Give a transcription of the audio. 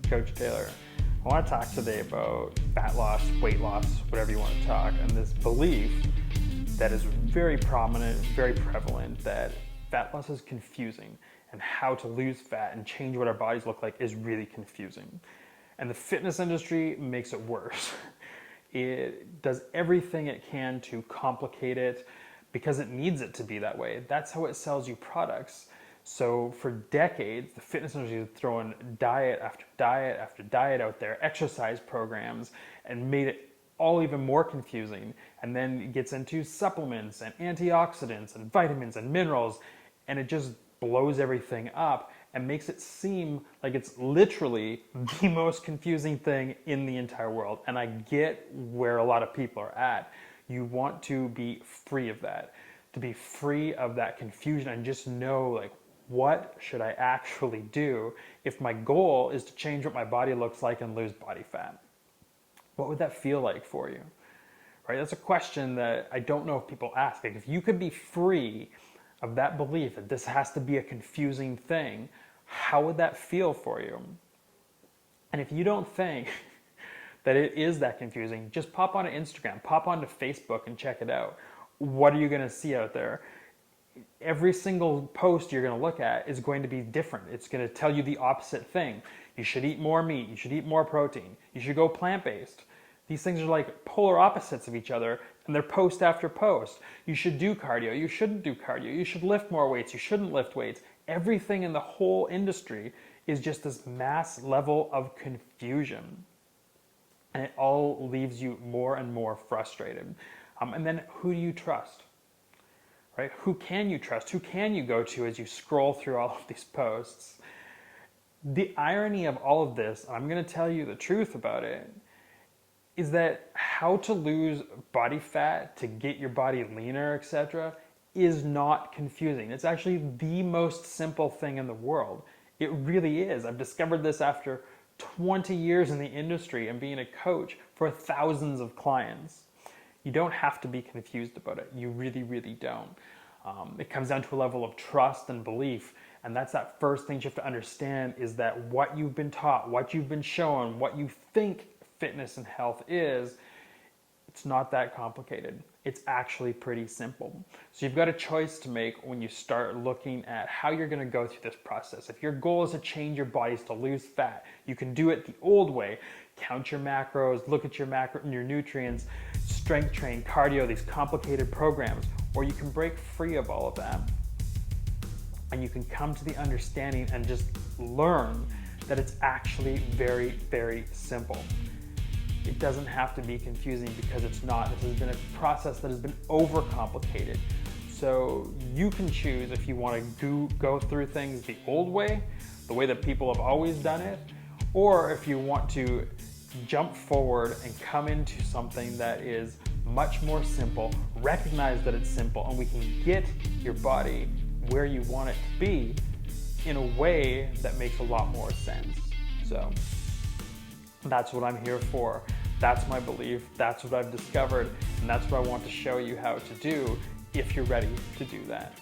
Coach Taylor. I want to talk today about fat loss, weight loss, whatever you want to talk, and this belief that is very prominent, very prevalent, that fat loss is confusing and how to lose fat and change what our bodies look like is really confusing. And the fitness industry makes it worse. It does everything it can to complicate it because it needs it to be that way. That's how it sells you products. So for decades, the fitness industry has thrown diet after diet after diet out there, exercise programs, and made it all even more confusing. And then it gets into supplements and antioxidants and vitamins and minerals, and it just blows everything up and makes it seem like it's literally the most confusing thing in the entire world. And I get where a lot of people are at. You want to be free of that, to be free of that confusion and just know, like, what should I actually do if my goal is to change what my body looks like and lose body fat? What would that feel like for you? Right? That's a question that I don't know if people ask. Like, if you could be free of that belief that this has to be a confusing thing, how would that feel for you? And if you don't think that it is that confusing, just pop onto Instagram, pop onto Facebook and check it out. What are you going to see out there? Every single post you're going to look at is going to be different. It's going to tell you the opposite thing. You should eat more meat. You should eat more protein. You should go plant-based. These things are like polar opposites of each other, and they're post after post. You should do cardio. You shouldn't do cardio. You should lift more weights. You shouldn't lift weights. Everything in the whole industry is just this mass level of confusion. And it all leaves you more and more frustrated. And then who do you trust? Right? Who can you trust? Who can you go to as you scroll through all of these posts? The irony of all of this, and I'm going to tell you the truth about it, is that how to lose body fat to get your body leaner, etc., is not confusing. It's actually the most simple thing in the world. It really is. I've discovered this after 20 years in the industry and being a coach for thousands of clients. You don't have to be confused about it. You really, really don't. It comes down to a level of trust and belief. And that's that first thing you have to understand, is that what you've been taught, what you've been shown, what you think fitness and health is, it's not that complicated. It's actually pretty simple. So you've got a choice to make when you start looking at how you're going to go through this process. If your goal is to change your bodies to lose fat, you can do it the old way. Count your macros, look at your your nutrients, strength train, cardio, these complicated programs. Or you can break free of all of that. And you can come to the understanding and just learn that it's actually very, very simple. It doesn't have to be confusing, because it's not. This has been a process that has been overcomplicated. So you can choose if you want to go through things the old way, the way that people have always done it, or if you want to jump forward and come into something that is much more simple, recognize that it's simple, and we can get your body where you want it to be in a way that makes a lot more sense. So that's what I'm here for. That's my belief. That's what I've discovered. And that's what I want to show you how to do if you're ready to do that.